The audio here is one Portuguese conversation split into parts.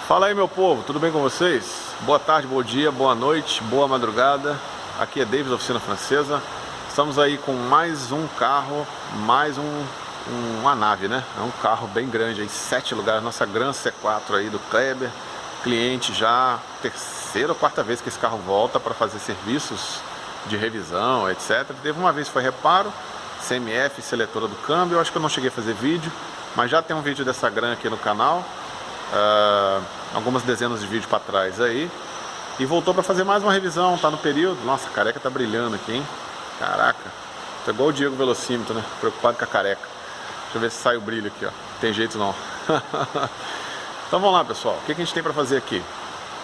Fala aí, meu povo, tudo bem com vocês? Boa tarde, bom dia, boa noite, boa madrugada. Aqui é Davis, Oficina Francesa. Estamos aí com mais um carro, mais uma nave, né? É um carro bem grande aí, 7 lugares, nossa Gran C4 aí do Kleber. Cliente já, terceira ou quarta vez que esse carro volta para fazer serviços de revisão, etc. Teve uma vez que foi reparo, CMF, seletora do câmbio. Eu acho que eu não cheguei a fazer vídeo, mas já tem um vídeo dessa Gran aqui no canal. Algumas dezenas de vídeos para trás aí. E voltou para fazer mais uma revisão, tá no período. Nossa, a careca tá brilhando aqui, hein? Caraca, tô igual o Diego Velocímetro, né? Preocupado com a careca. Deixa eu ver se sai o brilho aqui, ó. Tem jeito não. Então vamos lá, pessoal. O que a gente tem para fazer aqui?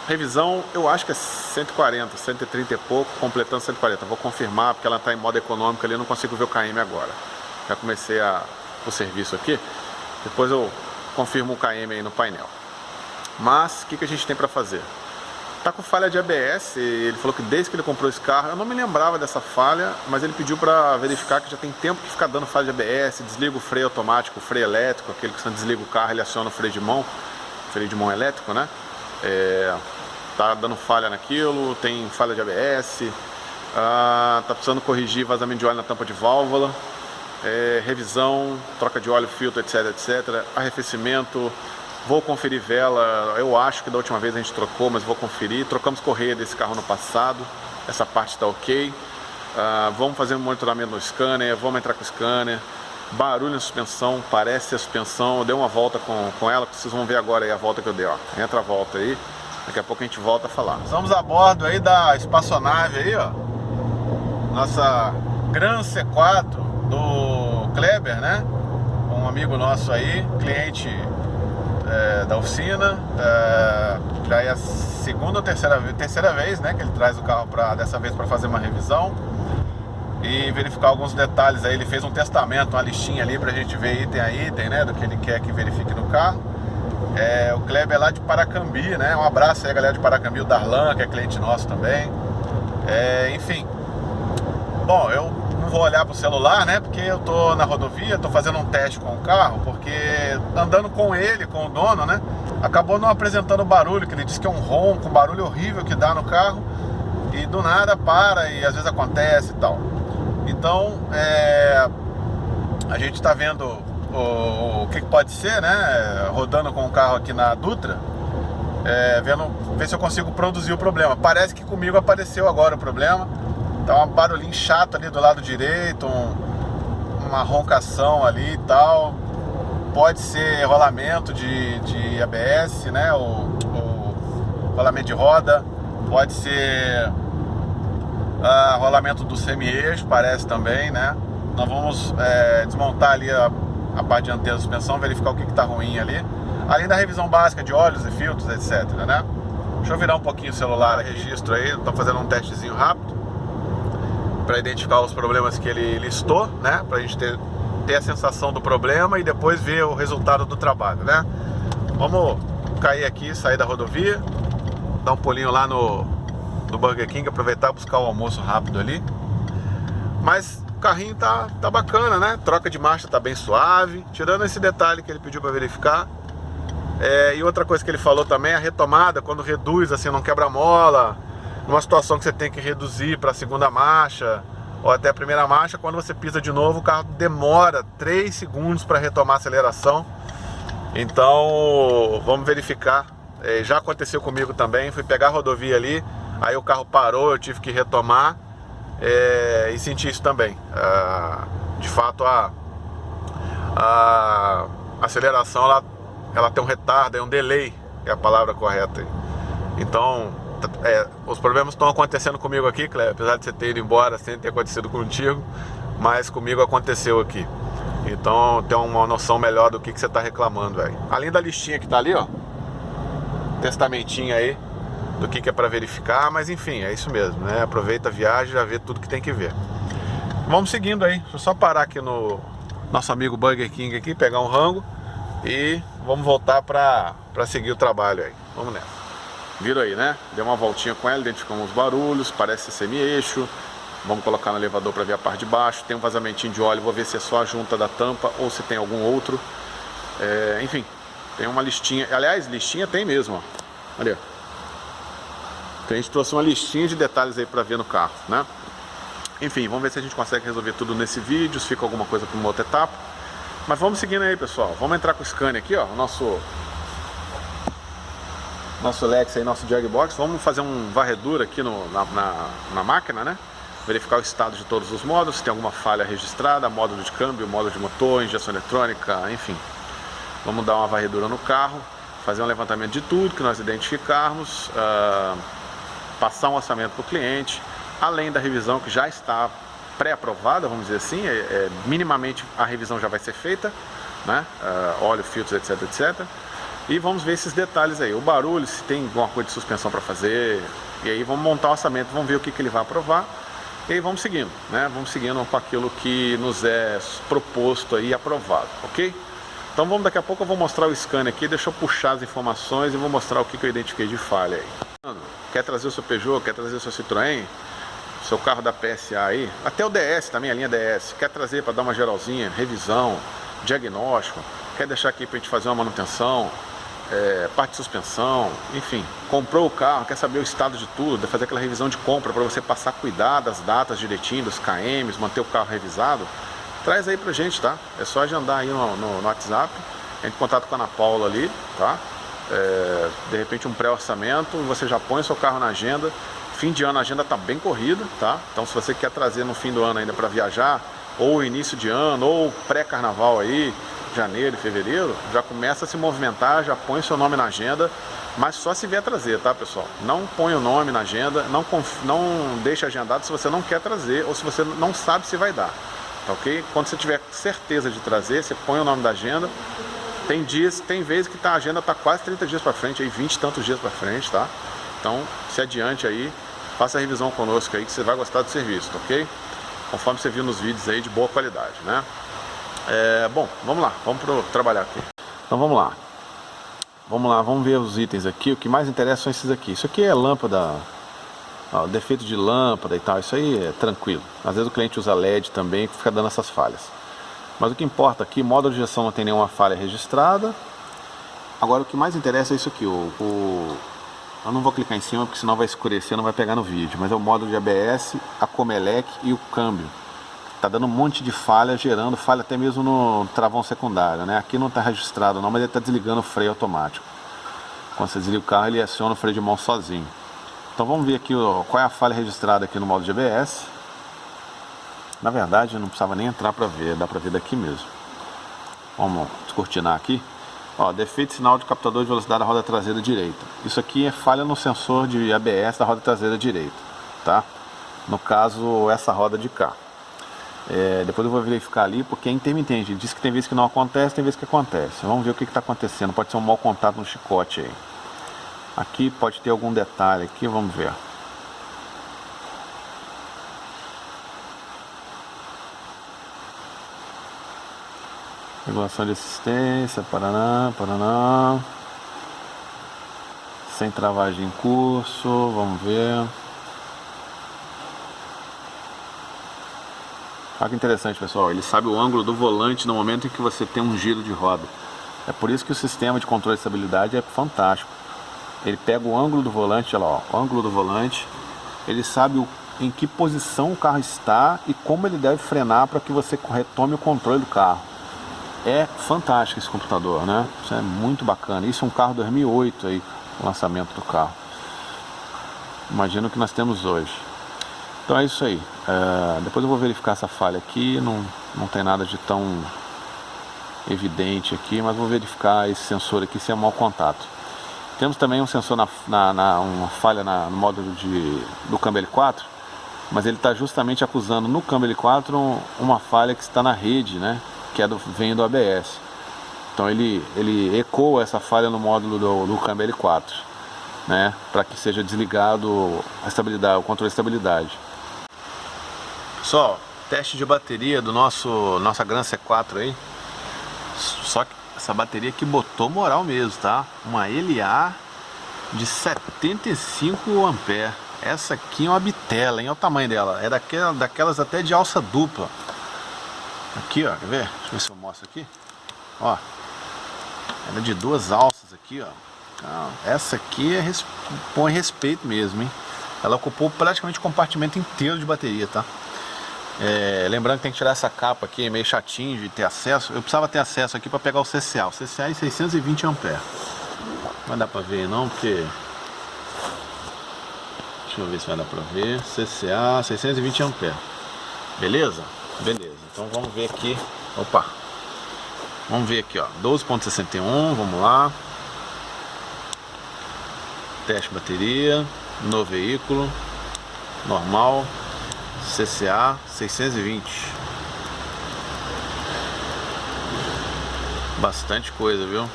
Revisão, eu acho que é 140, 130 e pouco, completando 140. Vou confirmar, porque ela está em modo econômico ali, eu não consigo ver o KM agora. Já comecei o serviço aqui. Depois eu confirmo o KM aí no painel. Mas, o que a gente tem para fazer? Tá com falha de ABS, ele falou que desde que ele comprou esse carro, eu não me lembrava dessa falha, mas ele pediu para verificar que já tem tempo que fica dando falha de ABS, desliga o freio automático, o freio elétrico, aquele que você desliga o carro, ele aciona o freio de mão elétrico, né? Tá dando falha naquilo, tem falha de ABS, tá precisando corrigir vazamento de óleo na tampa de válvula, revisão, troca de óleo, filtro, etc, etc, arrefecimento. Vou conferir vela, eu acho que da última vez a gente trocou, mas vou conferir. Trocamos correia desse carro no passado, essa parte está ok. Vamos fazer um monitoramento no scanner, vamos entrar com o scanner. Barulho na suspensão, parece a suspensão. Eu dei uma volta com ela, que vocês vão ver agora aí a volta que eu dei, ó. Entra a volta aí, daqui a pouco a gente volta a falar. Estamos a bordo aí da espaçonave aí, ó. Nossa Gran C4 do Kleber, né? Um amigo nosso aí, cliente da oficina, já é a segunda ou terceira vez, né, que ele traz o carro dessa vez para fazer uma revisão e verificar alguns detalhes aí. Ele fez um testamento, uma listinha ali pra gente ver item a item, né, do que ele quer que verifique no carro. O Kleber é lá de Paracambi, né, um abraço aí, galera de Paracambi, o Darlan, que é cliente nosso também. Enfim, bom, eu não vou olhar pro celular, né, porque eu tô na rodovia, tô fazendo um teste com o carro, porque andando com ele, com o dono, né, acabou não apresentando o barulho, que ele disse que é um ronco, um barulho horrível que dá no carro, e do nada para, e às vezes acontece e tal. Então, a gente tá vendo o que pode ser, né, rodando com o carro aqui na Dutra, ver se eu consigo produzir o problema. Parece que comigo apareceu agora o problema. Tá um barulhinho chato ali do lado direito, uma roncação ali e tal. Pode ser rolamento de ABS, né? O rolamento de roda. Pode ser rolamento do semi-eixo, parece também, né? Nós vamos desmontar ali a parte dianteira da suspensão, verificar o que tá ruim ali. Além da revisão básica de óleos e filtros, etc, né? Deixa eu virar um pouquinho o celular, registro aí. Estou fazendo um testezinho rápido para identificar os problemas que ele listou, né? Para a gente ter a sensação do problema e depois ver o resultado do trabalho, né? Vamos cair aqui, sair da rodovia, dar um pulinho lá no Burger King, aproveitar e buscar o almoço rápido ali. Mas o carrinho tá bacana, né? Troca de marcha tá bem suave, tirando esse detalhe que ele pediu para verificar. E outra coisa que ele falou também, a retomada, quando reduz, assim, não quebra a mola. Numa situação que você tem que reduzir para a segunda marcha ou até a primeira marcha, quando você pisa de novo, o carro demora 3 segundos para retomar a aceleração. Então vamos verificar. Já aconteceu comigo também, fui pegar a rodovia ali, aí o carro parou, eu tive que retomar e senti isso também. De fato a aceleração ela tem um retardo, um delay, é a palavra correta. Então os problemas estão acontecendo comigo aqui, Cleber, apesar de você ter ido embora sem ter acontecido contigo, mas comigo aconteceu aqui. Então tem uma noção melhor do que você está reclamando, velho. Além da listinha que tá ali, ó, testamentinho aí do que é para verificar, mas enfim, é isso mesmo, né? Aproveita a viagem, já vê tudo que tem que ver. Vamos seguindo aí. Deixa eu só parar aqui no nosso amigo Burger King aqui, pegar um rango e vamos voltar para seguir o trabalho aí. Vamos nessa. Viram aí, né? Deu uma voltinha com ela, identificamos os barulhos, parece ser semi-eixo. Vamos colocar no elevador para ver a parte de baixo. Tem um vazamentinho de óleo, vou ver se é só a junta da tampa ou se tem algum outro. Enfim, Tem uma listinha, aliás, listinha tem mesmo, ó. Olha. Então a gente trouxe uma listinha de detalhes aí para ver no carro, né? Enfim, vamos ver se a gente consegue resolver tudo nesse vídeo, se fica alguma coisa para uma outra etapa. Mas vamos seguindo aí, pessoal. Vamos entrar com o Scania aqui, ó, o nosso Lex aí, nosso Jagbox. Vamos fazer um varredura aqui na máquina, né? Verificar o estado de todos os módulos, se tem alguma falha registrada, módulo de câmbio, módulo de motor, injeção eletrônica, enfim. Vamos dar uma varredura no carro, fazer um levantamento de tudo que nós identificarmos, passar um orçamento para o cliente, além da revisão que já está pré-aprovada, vamos dizer assim, minimamente a revisão já vai ser feita, né? Óleo, filtros, etc, etc. E vamos ver esses detalhes aí, o barulho, se tem alguma coisa de suspensão para fazer, e aí vamos montar o orçamento, vamos ver o que ele vai aprovar, e aí vamos seguindo, né? Vamos seguindo com aquilo que nos é proposto aí e aprovado, ok? Então vamos, daqui a pouco eu vou mostrar o Scania aqui, deixa eu puxar as informações e vou mostrar o que eu identifiquei de falha aí. Quer trazer o seu Peugeot, quer trazer o seu Citroën, seu carro da PSA aí, até o DS também, a linha DS, quer trazer para dar uma geralzinha, revisão, diagnóstico, quer deixar aqui para a gente fazer uma manutenção, parte de suspensão, enfim, comprou o carro, quer saber o estado de tudo, fazer aquela revisão de compra para você passar a cuidar das datas direitinho, dos KMs, manter o carro revisado, traz aí pra gente, tá? É só agendar aí no WhatsApp, entre em contato com a Ana Paula ali, tá? De repente um pré-orçamento, você já põe o seu carro na agenda. Fim de ano a agenda tá bem corrida, tá? Então se você quer trazer no fim do ano ainda para viajar, ou início de ano, ou pré-carnaval aí, janeiro e fevereiro, já começa a se movimentar, já põe o seu nome na agenda, mas só se vier trazer, tá, pessoal? Não põe o nome na agenda, não deixe agendado se você não quer trazer ou se você não sabe se vai dar, tá ok? Quando você tiver certeza de trazer, você põe o nome da agenda. Tem dias, tem vezes que a agenda tá quase 30 dias para frente, aí 20 e tantos dias para frente, tá? Então, se adiante aí, faça a revisão conosco aí que você vai gostar do serviço, tá ok? Conforme você viu nos vídeos aí, de boa qualidade, né? Bom, vamos lá, vamos trabalhar aqui. Então vamos lá, vamos ver os itens aqui. O que mais interessa são esses aqui. Isso aqui é lâmpada, ó, defeito de lâmpada e tal, isso aí é tranquilo. Às vezes o cliente usa LED também, que fica dando essas falhas. Mas o que importa aqui, módulo de injeção não tem nenhuma falha registrada. Agora o que mais interessa é isso aqui, eu não vou clicar em cima porque senão vai escurecer, não vai pegar no vídeo, mas é o módulo de ABS, a Comelec e o câmbio. Tá dando um monte de falha, gerando falha até mesmo no travão secundário, né? Aqui não está registrado não, mas ele está desligando o freio automático. Quando você desliga o carro, ele aciona o freio de mão sozinho. Então vamos ver aqui qual é a falha registrada aqui no módulo de ABS. Na verdade, não precisava nem entrar para ver, dá para ver daqui mesmo. Vamos descortinar aqui. Ó, defeito de sinal de captador de velocidade da roda traseira direita. Isso aqui é falha no sensor de ABS da roda traseira direita, tá? No caso, essa roda de cá. Depois eu vou verificar ali, porque é intermitente. Ele disse que tem vezes que não acontece, tem vezes que acontece. Vamos ver o que está acontecendo. Pode ser um mau contato no chicote aí. Aqui pode ter algum detalhe aqui, vamos ver. Regulação de assistência, paraná, paraná. Sem travagem em curso, vamos ver. Olha que interessante, pessoal, ele sabe o ângulo do volante no momento em que você tem um giro de roda. É por isso que o sistema de controle de estabilidade é fantástico. Ele pega o ângulo do volante, olha lá, ó, o ângulo do volante. Ele sabe em que posição o carro está e como ele deve frenar para que você retome o controle do carro. É fantástico esse computador, né? Isso é muito bacana. Isso é um carro 2008 aí, o lançamento do carro. Imagina o que nós temos hoje. Então é isso aí. Depois eu vou verificar essa falha aqui. Não tem nada de tão evidente aqui, mas vou verificar esse sensor aqui se é mau contato. Temos também um sensor uma falha no módulo do câmbio L4, mas ele está justamente acusando no câmbio L4 uma falha que está na rede, né? Que vem do ABS. Então ele ecoa essa falha no módulo do câmbio L4, né? Para que seja desligado a estabilidade, o controle de estabilidade. Pessoal, teste de bateria do nossa Gran C4 aí. Só que essa bateria aqui botou moral mesmo, tá? Uma LA de 75 ampere. Essa aqui é uma bitela, hein? Olha o tamanho dela. É daquelas até de alça dupla. Aqui, ó, quer ver? Deixa eu ver se eu mostro aqui. Ó. Ela é de 2 alças aqui, ó. Essa aqui põe respeito mesmo, hein? Ela ocupou praticamente o compartimento inteiro de bateria, tá? Lembrando que tem que tirar essa capa aqui, é meio chatinho de ter acesso. Eu precisava ter acesso aqui para pegar o CCA. O CCA é 620 A. Não vai dar para ver não, porque... Deixa eu ver se vai dar para ver. CCA 620 A. Beleza? Beleza. Então vamos ver aqui. Opa! Vamos ver aqui, ó. 12.61, vamos lá. Teste bateria. No veículo. Normal. CCA 620. Bastante coisa, viu?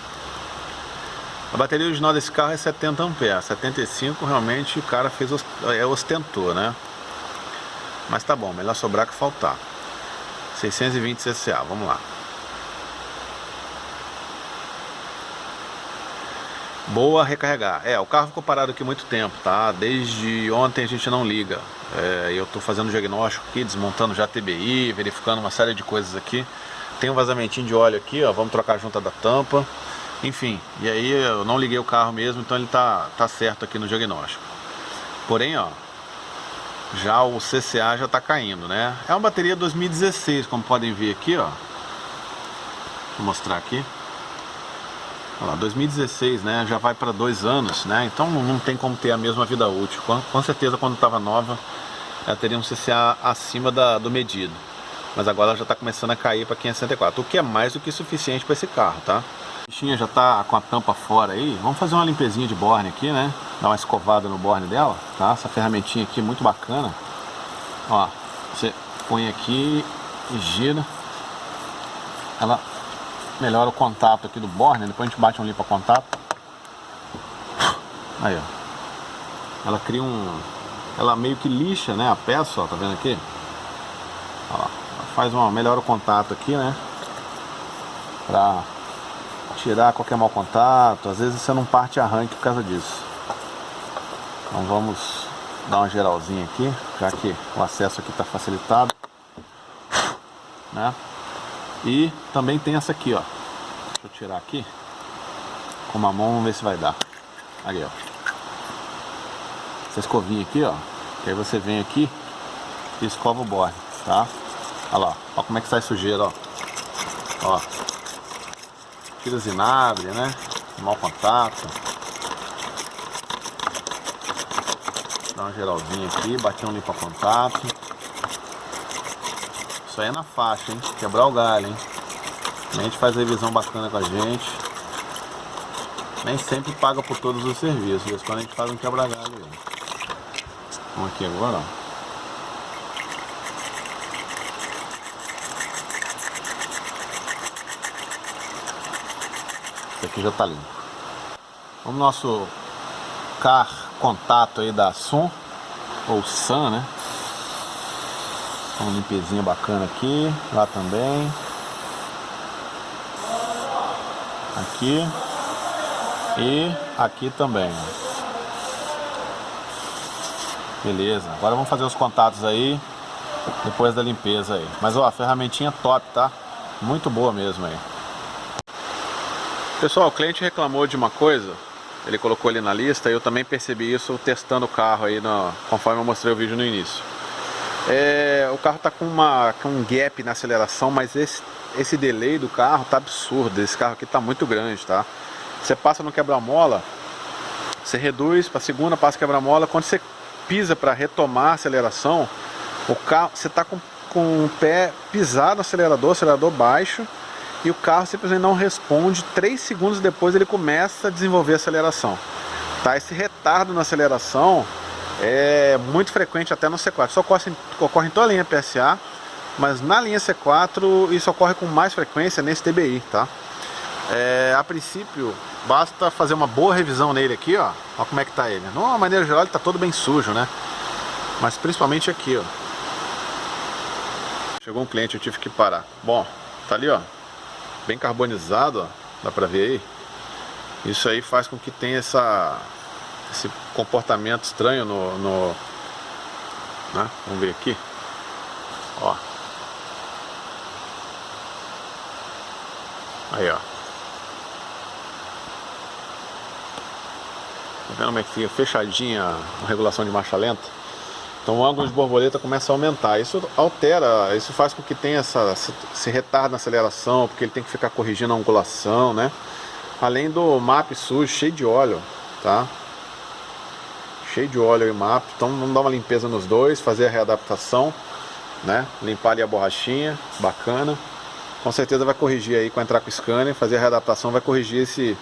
A bateria original desse carro é 70 A. 75 realmente o cara ostentou, né? Mas tá bom, melhor sobrar que faltar. 620 CCA, vamos lá. Boa recarregar. O carro ficou parado aqui muito tempo, tá? Desde ontem a gente não liga. Eu tô fazendo diagnóstico aqui, desmontando já a TBI, verificando uma série de coisas aqui. Tem um vazamentinho de óleo aqui, ó. Vamos trocar a junta da tampa. Enfim, e aí eu não liguei o carro mesmo, então ele tá certo aqui no diagnóstico. Porém, ó, já o CCA já tá caindo, né? É uma bateria 2016, como podem ver aqui, ó. Vou mostrar aqui. Olha lá, 2016, né? Já vai para 2 anos, né? Então não tem como ter a mesma vida útil. Com certeza, quando estava nova, ela teria um CCA acima do medido. Mas agora ela já está começando a cair para 564, o que é mais do que suficiente para esse carro, tá? A bichinha já está com a tampa fora aí. Vamos fazer uma limpezinha de borne aqui, né? Dar uma escovada no borne dela, tá? Essa ferramentinha aqui muito bacana. Ó, você põe aqui e gira. Ela melhora o contato aqui do borne, depois a gente bate um limpa contato. Aí, ó. Ela cria ela meio que lixa, né, a peça, ó, tá vendo aqui? Ó, ela melhora o contato aqui, né? Pra tirar qualquer mau contato. Às vezes você não parte arranque por causa disso. Então vamos dar uma geralzinha aqui, já que o acesso aqui tá facilitado, né? E também tem essa aqui, ó. Deixa eu tirar aqui com uma mão, vamos ver se vai dar. Aí, ó. Essa escovinha aqui, ó. Que aí você vem aqui e escova o borne, tá? Olha lá, ó como é que sai sujeira, ó. Ó. Tira vinagre, né? Mau contato. Dá uma geralzinha aqui, bater um limpa contato. Isso aí é na faixa, hein? Quebrar o galho, hein? A gente faz revisão bacana com a gente. Nem sempre paga por todos os serviços. Mas quando a gente faz um quebra-galho aí. Vamos aqui agora, ó. Esse aqui já tá limpo. Vamos no nosso car contato aí da Sun, ou Sun, né? Uma limpezinha bacana aqui, lá também. Aqui. E aqui também. Beleza, agora vamos fazer os contatos aí, depois da limpeza aí. Mas ó, a ferramentinha top, tá? Muito boa mesmo aí. Pessoal, o cliente reclamou de uma coisa, ele colocou ali na lista, e eu também percebi isso testando o carro aí, conforme eu mostrei o vídeo no início. O carro tá com um gap na aceleração, mas esse delay do carro tá absurdo. Esse carro aqui tá muito grande, tá? Você passa no quebra-mola, você reduz para segunda, passa quebra-mola, quando você pisa para retomar a aceleração, o carro, você tá com o pé pisado no acelerador baixo, e o carro simplesmente não responde. 3 segundos depois ele começa a desenvolver a aceleração, tá? Esse retardo na aceleração é muito frequente até no C4. Isso ocorre em toda a linha PSA, mas na linha C4 isso ocorre com mais frequência nesse TBI, tá? A princípio basta fazer uma boa revisão nele aqui, ó. Olha como é que tá ele. De uma maneira geral ele tá todo bem sujo, né? Mas principalmente aqui, ó. Chegou um cliente, eu tive que parar. Bom, tá ali, ó, bem carbonizado, ó. Dá pra ver aí. Isso aí faz com que tenha esse comportamento estranho né? Vamos ver aqui, ó. Aí, ó. Tá vendo como é que fica fechadinha a regulação de marcha lenta? Então o ângulo de borboleta começa a aumentar. Isso altera, isso faz com que tenha esse retardo na aceleração, porque ele tem que ficar corrigindo a angulação, né? Além do MAP sujo, cheio de óleo, tá? Cheio de óleo e MAP. Então vamos dar uma limpeza nos dois, fazer a readaptação, né? Limpar ali a borrachinha, bacana. Com certeza vai corrigir aí, quando entrar com o scanner, fazer a readaptação, vai corrigir esse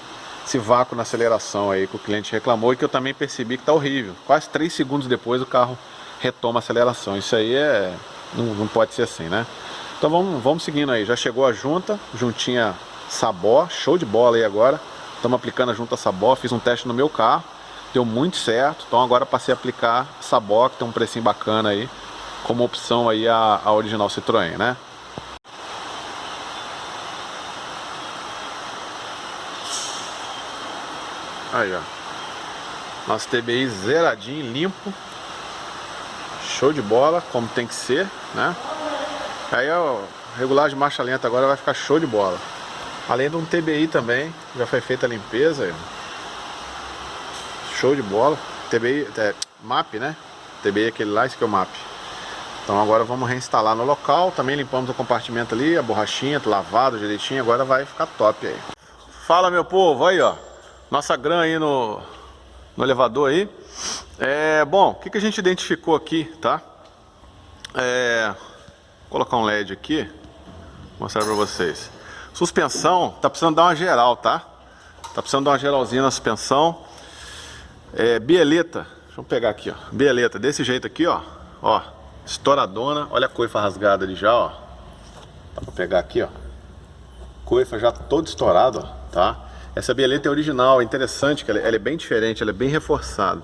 vácuo na aceleração aí que o cliente reclamou e que eu também percebi que tá horrível. Quase 3 segundos depois o carro retoma a aceleração. Isso aí não pode ser assim, né? Então vamos seguindo aí. Já chegou a juntinha Sabó, show de bola aí agora. Estamos aplicando a junta Sabó, fiz um teste no meu carro, deu muito certo. Então agora passei a aplicar Sabó, que tem um precinho bacana aí, como opção aí a original Citroën, né? Aí, ó. Nosso TBI zeradinho, limpo. Show de bola, como tem que ser, né? Aí, ó, regulagem de marcha lenta agora vai ficar show de bola. Além de um TBI também, já foi feita a limpeza. Aí. Show de bola. TBI, MAP, né? TBI é aquele lá, esse aqui é o MAP. Então agora vamos reinstalar no local. Também limpamos o compartimento ali, a borrachinha, lavado direitinho. Agora vai ficar top aí. Fala, meu povo, aí, ó. Nossa Gran aí no elevador aí. Bom, o que a gente identificou aqui, tá? Vou colocar um LED aqui, mostrar pra vocês. Suspensão, tá precisando dar uma geral, tá? Tá precisando dar uma geralzinha na suspensão. Bieleta, deixa eu pegar aqui, ó. Bieleta, desse jeito aqui, ó. Ó, estouradona, olha a coifa rasgada ali já, ó. Dá pra pegar aqui, ó. Coifa já todo estourado, ó, tá? Essa bieleta é original, é interessante que ela é bem diferente, ela é bem reforçada,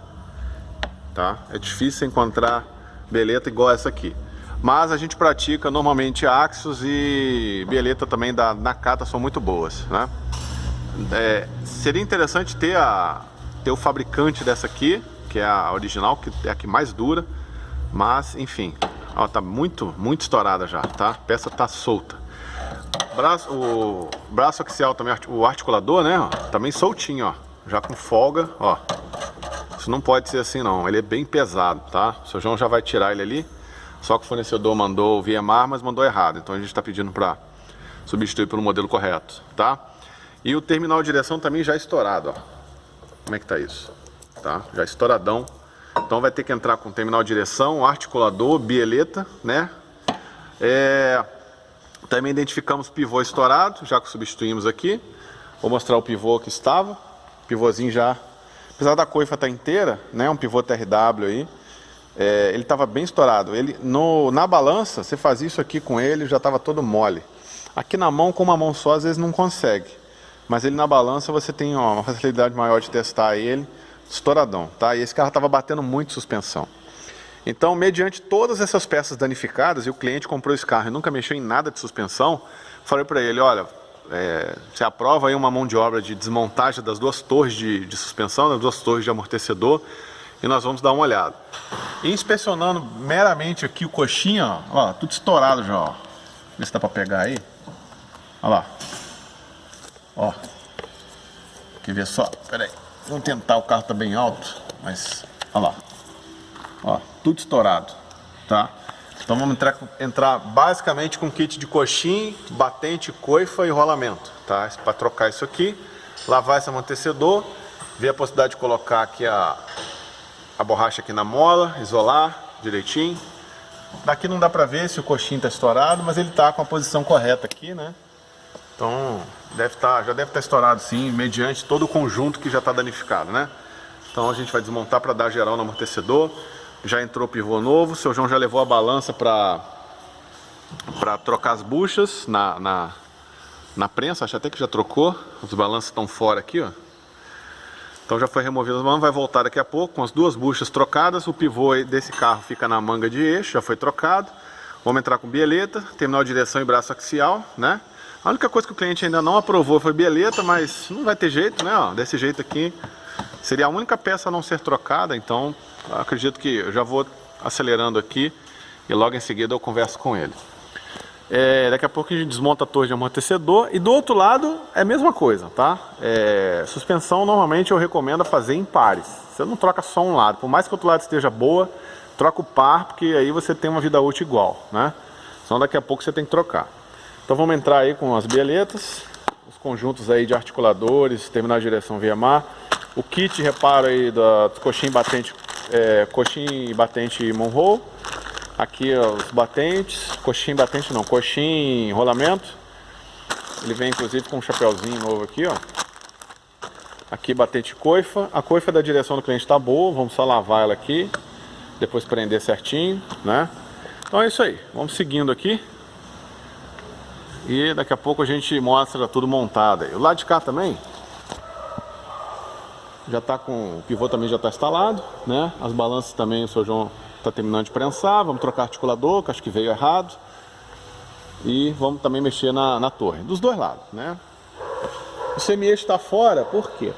tá? É difícil encontrar bieleta igual essa aqui. Mas a gente pratica normalmente Axios e bieleta também da Nakata são muito boas, né? Seria interessante ter o fabricante dessa aqui, que é a original, que é a que mais dura. Mas, enfim, ó, tá muito estourada já, tá? A peça tá solta. O braço axial também, o articulador, né, ó, também soltinho, ó, já com folga, ó. Isso não pode ser assim não, ele é bem pesado, tá? O seu João já vai tirar ele ali, só que o fornecedor mandou o VMR, mas mandou errado, então a gente está pedindo para substituir pelo modelo correto, tá? E o terminal de direção também já estourado, ó. Como é que tá isso? Tá? Já estouradão. Então vai ter que entrar com terminal de direção, articulador, bieleta, né? Também identificamos pivô estourado, já que substituímos aqui. Vou mostrar o pivô que estava. Pivôzinho já, apesar da coifa estar inteira, né? Um pivô TRW aí. Ele estava bem estourado. Na balança, você fazia isso aqui com ele, já estava todo mole. Aqui na mão, com uma mão só, às vezes não consegue. Mas ele na balança, você tem uma facilidade maior de testar ele, estouradão, tá? E esse carro estava batendo muito suspensão. Então, mediante todas essas peças danificadas, e o cliente comprou esse carro e nunca mexeu em nada de suspensão, falei para ele, olha, você aprova aí uma mão de obra de desmontagem das duas torres de suspensão, das duas torres de amortecedor, e nós vamos dar uma olhada. E inspecionando meramente aqui o coxinha, ó, tudo estourado já, ó. Vê se dá para pegar aí. Olha lá. Ó. Quer ver só? Pera aí. Vamos tentar, o carro tá bem alto, mas olha lá. Ó, tudo estourado, tá? Então vamos entrar basicamente com kit de coxim, batente, coifa e rolamento, tá? Para trocar isso aqui, lavar esse amortecedor, ver a possibilidade de colocar aqui a borracha aqui na mola, isolar direitinho. Daqui não dá pra ver se o coxim tá estourado, mas ele tá com a posição correta aqui, né? Então já deve estar estourado sim, mediante todo o conjunto que já está danificado, né? Então a gente vai desmontar para dar geral no amortecedor. Já entrou pivô novo, o seu João já levou a balança para trocar as buchas na prensa, acho até que já trocou, os balanços estão fora aqui, ó. Então já foi removido as mãos, vai voltar daqui a pouco com as duas buchas trocadas, o pivô desse carro fica na manga de eixo, já foi trocado. Vamos entrar com bieleta, terminal de direção e braço axial, né? A única coisa que o cliente ainda não aprovou foi bieleta, mas não vai ter jeito, né? Ó, desse jeito aqui seria a única peça a não ser trocada, então acredito que eu já vou acelerando aqui e logo em seguida eu converso com ele. Daqui a pouco a gente desmonta a torre de amortecedor. E do outro lado é a mesma coisa, tá? Suspensão normalmente eu recomendo fazer em pares. Você não troca só um lado. Por mais que o outro lado esteja boa, troca o par, porque aí você tem uma vida útil igual, né? Senão daqui a pouco você tem que trocar. Então vamos entrar aí com as bieletas, os conjuntos aí de articuladores, terminal de direção VMA, o kit reparo aí da coxinha batente, coxinha batente Monroe. Aqui ó, os batentes, coxinha batente não, coxinha rolamento. Ele vem inclusive com um chapéuzinho novo aqui, ó. Aqui batente coifa. A coifa da direção do cliente tá boa, vamos só lavar ela aqui, depois prender certinho, né? Então é isso aí, vamos seguindo aqui. E daqui a pouco a gente mostra tudo montado aí. O lado de cá também já tá com, o pivô também já tá instalado, né? As balanças também o seu João tá terminando de prensar, vamos trocar articulador, que acho que veio errado. E vamos também mexer na torre, dos dois lados, né? O semi-eixo está fora, por quê?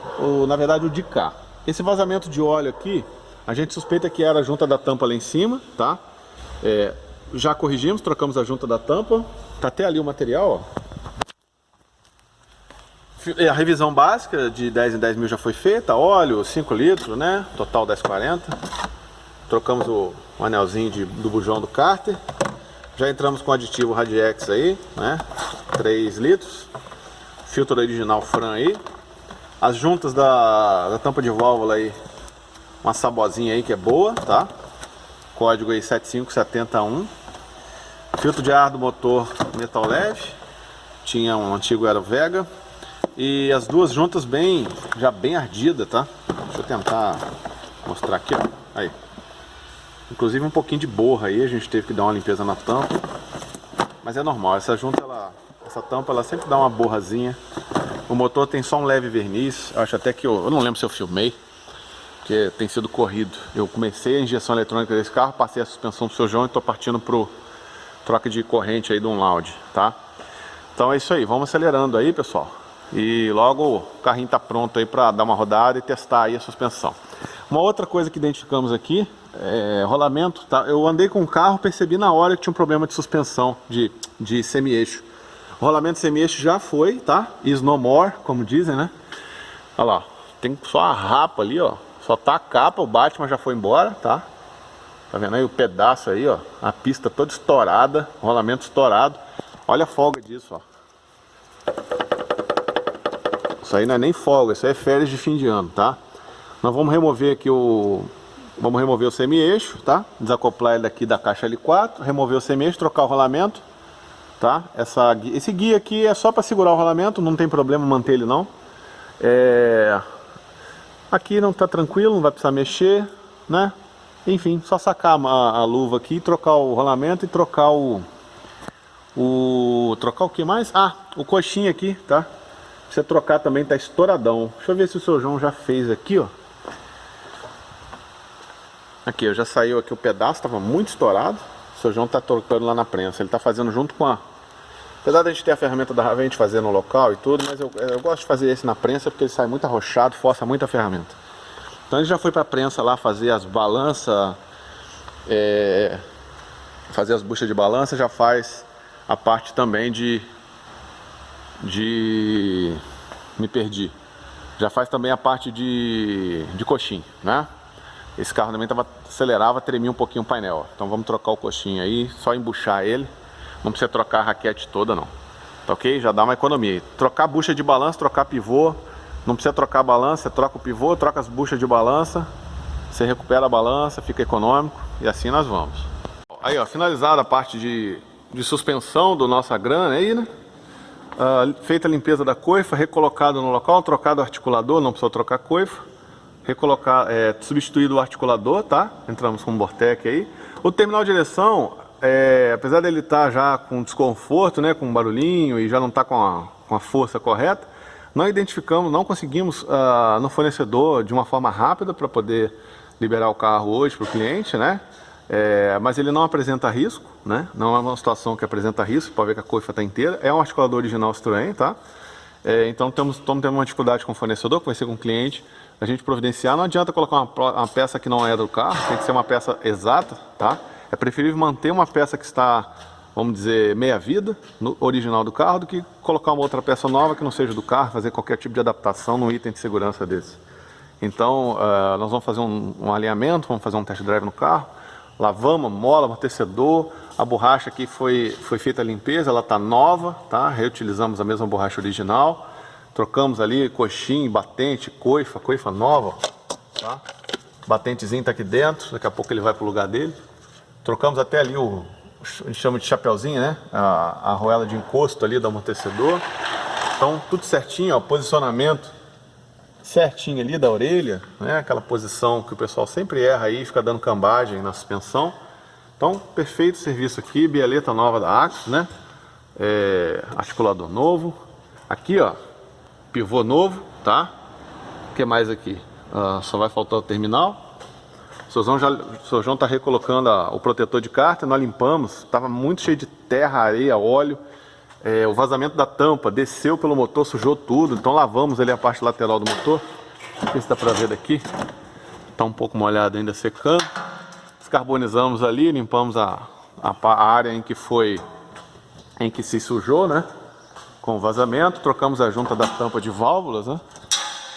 Na verdade o de cá. Esse vazamento de óleo aqui, a gente suspeita que era a junta da tampa lá em cima, tá? Já corrigimos, trocamos a junta da tampa. Tá até ali o material, ó. A revisão básica de 10 em 10 mil já foi feita, óleo 5 litros, né? Total 10,40. Trocamos o anelzinho do bujão do cárter. Já entramos com o aditivo Radiex aí, né? 3 litros. Filtro original Fran aí. As juntas da tampa de válvula aí. Uma sabozinha aí que é boa, tá? Código aí 75701. Filtro de ar do motor metal leve. Tinha um antigo Aero Vega. E as duas juntas já bem ardidas, tá? Deixa eu tentar mostrar aqui, ó. Aí. Inclusive um pouquinho de borra aí, a gente teve que dar uma limpeza na tampa. Mas é normal, essa junta, essa tampa, ela sempre dá uma borrazinha. O motor tem só um leve verniz. Acho até que eu não lembro se eu filmei, porque tem sido corrido. Eu comecei a injeção eletrônica desse carro, passei a suspensão do seu João e tô partindo pro troca de corrente aí de um loud, tá? Então é isso aí, vamos acelerando aí, pessoal. E logo o carrinho tá pronto aí para dar uma rodada e testar aí a suspensão. Uma outra coisa que identificamos aqui rolamento, tá? Eu andei com o carro, percebi na hora que tinha um problema de suspensão, de semi-eixo. O rolamento semi-eixo já foi, tá? Is no more, como dizem, né? Olha lá, tem só a rapa ali, ó. Só tá a capa, o Batman já foi embora, tá? Tá vendo aí o pedaço aí, ó? A pista toda estourada, o rolamento estourado. Olha a folga disso, ó. Isso aí não é nem folga, isso aí é férias de fim de ano, tá? Nós vamos remover aqui Vamos remover o semi-eixo, tá? Desacoplar ele daqui da caixa L4, remover o semi-eixo, trocar o rolamento, tá? Esse guia aqui é só para segurar o rolamento, não tem problema manter ele não. Aqui não tá tranquilo, não vai precisar mexer, né? Enfim, só sacar a luva aqui, trocar o rolamento e trocar trocar o que mais? Ah, o coxinha aqui, tá? Você trocar também tá estouradão. Deixa eu ver se o seu João já fez aqui, ó. Aqui, já saiu aqui o pedaço, estava muito estourado. O seu João tá trocando lá na prensa. Ele tá fazendo junto com apesar de a gente ter a ferramenta da Ravente fazer no local e tudo, mas eu gosto de fazer esse na prensa porque ele sai muito arrochado, força muito a ferramenta. Então ele já foi para a prensa lá fazer as balanças, fazer as buchas de balança, já faz a parte também me perdi. Já faz também a parte de coxinha, né? Esse carro também acelerava, tremia um pouquinho o painel. Então vamos trocar o coxinha aí, só embuchar ele. Não precisa trocar a raquete toda não. Tá ok? Já dá uma economia. Trocar bucha de balança, trocar pivô. Não precisa trocar a balança, troca o pivô, troca as buchas de balança. Você recupera a balança, fica econômico. E assim nós vamos. Aí ó, finalizada a parte de suspensão do nossa grana aí, né? Feita a limpeza da coifa, recolocado no local, trocado o articulador, não precisa trocar a coifa. Substituído o articulador, tá? Entramos com um Bortec aí. O terminal de direção, apesar dele estar já com desconforto, né, com barulhinho e já não está com a força correta, não conseguimos no fornecedor de uma forma rápida para poder liberar o carro hoje para o cliente, né? Mas ele não apresenta risco, né? Não é uma situação que apresenta risco, pode ver que a coifa está inteira. É um articulador original Citroën, tá? Então estamos tendo uma dificuldade com o fornecedor, que vai ser com o cliente, a gente providenciar. Não adianta colocar uma peça que não é do carro, tem que ser uma peça exata, tá? É preferível manter uma peça que está vamos dizer, meia vida no original do carro, do que colocar uma outra peça nova que não seja do carro, fazer qualquer tipo de adaptação num item de segurança desse. Então, nós vamos fazer um alinhamento, vamos fazer um test drive no carro, lavamos, mola, amortecedor, a borracha aqui foi feita a limpeza, ela está nova, tá? Reutilizamos a mesma borracha original, trocamos ali coxinha, batente, coifa nova, tá? Batentezinho está aqui dentro, daqui a pouco ele vai para o lugar dele. Trocamos até ali a gente chama de chapeuzinho, né? A arruela de encosto ali do amortecedor. Então tudo certinho, ó, posicionamento certinho ali da orelha, né? Aquela posição que o pessoal sempre erra aí, fica dando cambagem na suspensão. Então perfeito serviço aqui, bieleta nova da Axis, né? Articulador novo. Aqui, ó, pivô novo, tá? O que mais aqui? Só vai faltar o terminal. O seu João está recolocando o protetor de cárter, nós limpamos, estava muito cheio de terra, areia, óleo. O vazamento da tampa desceu pelo motor, sujou tudo, então lavamos ali a parte lateral do motor. Não sei se dá para ver daqui, está um pouco molhado ainda, secando. Descarbonizamos ali, limpamos a área em que se sujou, né? Com o vazamento, trocamos a junta da tampa de válvulas, né?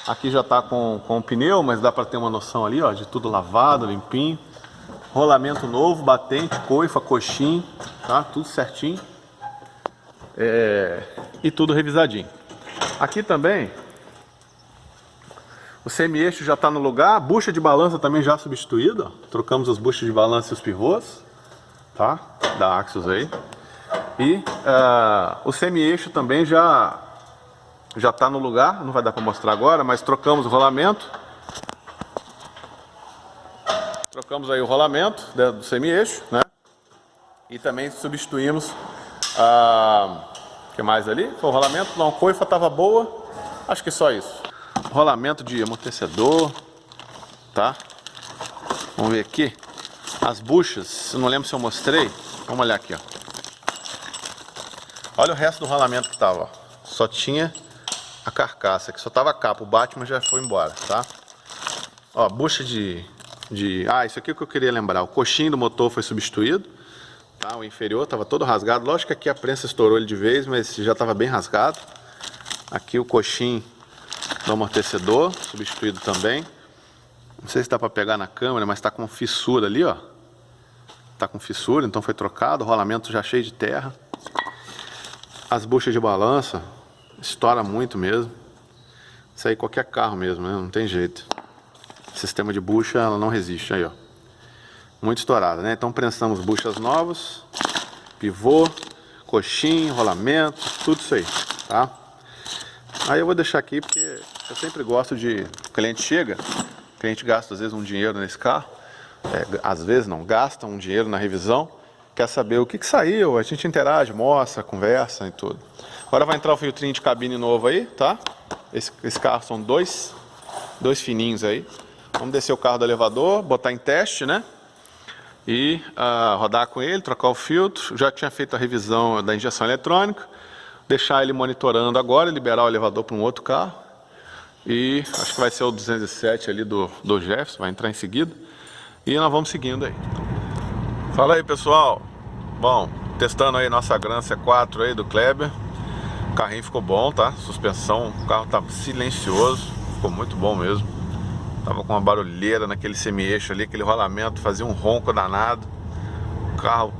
Aqui já está com o pneu, mas dá para ter uma noção ali, ó, de tudo lavado, limpinho. Rolamento novo, batente, coifa, coxinha, tá? Tudo certinho. E tudo revisadinho. Aqui também, o semi-eixo já está no lugar, a bucha de balança também já substituída, ó. Trocamos as buchas de balança e os pivôs, tá? Da Axios aí. E o semi-eixo também já está no lugar, não vai dar para mostrar agora, mas trocamos o rolamento. Trocamos aí o rolamento do semi-eixo, né? E também substituímos o que mais ali? Foi o rolamento, não, a coifa estava boa, acho que só isso. Rolamento de amortecedor, tá? Vamos ver aqui. As buchas, eu não lembro se eu mostrei, vamos olhar aqui, ó. Olha o resto do rolamento que estava, ó. Só tinha a carcaça, que só tava a capa, o Batman já foi embora, tá? Ó, bucha isso aqui é o que eu queria lembrar, o coxinho do motor foi substituído, tá? O inferior tava todo rasgado, lógico que aqui a prensa estourou ele de vez, mas já tava bem rasgado. Aqui o coxinho do amortecedor, substituído também. Não sei se dá para pegar na câmera, mas tá com fissura ali, ó. Tá com fissura, então foi trocado, o rolamento já cheio de terra. As buchas de balança estoura muito mesmo. Isso aí qualquer carro mesmo, né? Não tem jeito. Sistema de bucha, ela não resiste. Aí, ó. Muito estourada, né? Então prensamos buchas novas, pivô, coxinha, rolamento, tudo isso aí, tá? Aí eu vou deixar aqui porque eu sempre gosto de... O cliente chega, o cliente gasta às vezes um dinheiro nesse carro, às vezes não, gasta um dinheiro na revisão, quer saber o que saiu, a gente interage, mostra, conversa e tudo. Agora vai entrar o filtrinho de cabine novo aí, tá? Esse carro são dois fininhos aí. Vamos descer o carro do elevador, botar em teste, né? E rodar com ele, trocar o filtro. Já tinha feito a revisão da injeção eletrônica. Deixar ele monitorando agora, liberar o elevador para um outro carro. E acho que vai ser o 207 ali do Jefferson, vai entrar em seguida. E nós vamos seguindo aí. Fala aí, pessoal. Bom, testando aí nossa Gran C4 aí do Kleber. O carrinho ficou bom, tá? Suspensão, o carro tá silencioso, ficou muito bom mesmo. Tava com uma barulheira naquele semi-eixo ali, aquele rolamento fazia um ronco danado. O carro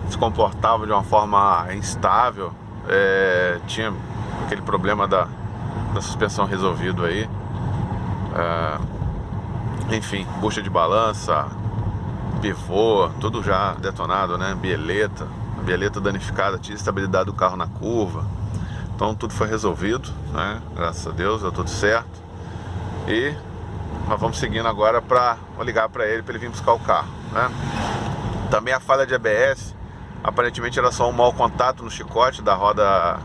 se comportava de uma forma instável, tinha aquele problema da suspensão resolvido aí. Enfim, bucha de balança, pivô, tudo já detonado, né? Bieleta, a bieleta danificada, tinha estabilidade do carro na curva. Então tudo foi resolvido, né? Graças a Deus, deu tudo certo. E nós vamos seguindo agora vou ligar para ele vir buscar o carro, né? Também a falha de ABS, aparentemente era só um mau contato no chicote da roda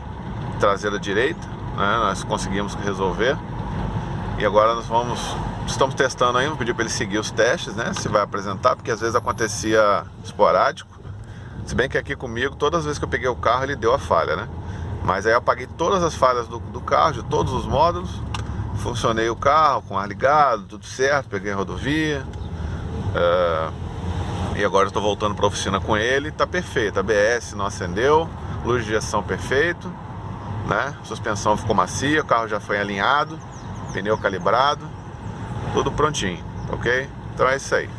traseira direita, né? Nós conseguimos resolver. E agora estamos testando ainda, vou pedir para ele seguir os testes, né? Se vai apresentar, porque às vezes acontecia esporádico. Se bem que aqui comigo, todas as vezes que eu peguei o carro, ele deu a falha, né? Mas aí eu apaguei todas as falhas do carro, de todos os módulos. Funcionei o carro com ar ligado, tudo certo, peguei a rodovia. E agora eu estou voltando para a oficina com ele. Tá perfeito, ABS não acendeu, luz de injeção perfeito, né? Suspensão ficou macia, o carro já foi alinhado, pneu calibrado, tudo prontinho, ok? Então é isso aí.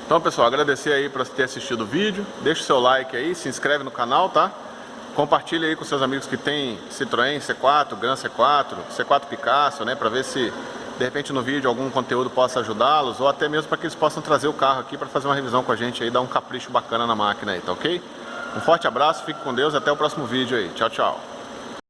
Então, pessoal, agradecer aí por ter assistido o vídeo. Deixa o seu like aí, se inscreve no canal, tá? Compartilha aí com seus amigos que tem Citroën C4, Gran C4, C4 Picasso, né? Para ver se de repente no vídeo algum conteúdo possa ajudá-los, ou até mesmo para que eles possam trazer o carro aqui para fazer uma revisão com a gente aí, dar um capricho bacana na máquina aí, tá ok? Um forte abraço, fique com Deus, até o próximo vídeo aí. Tchau, tchau.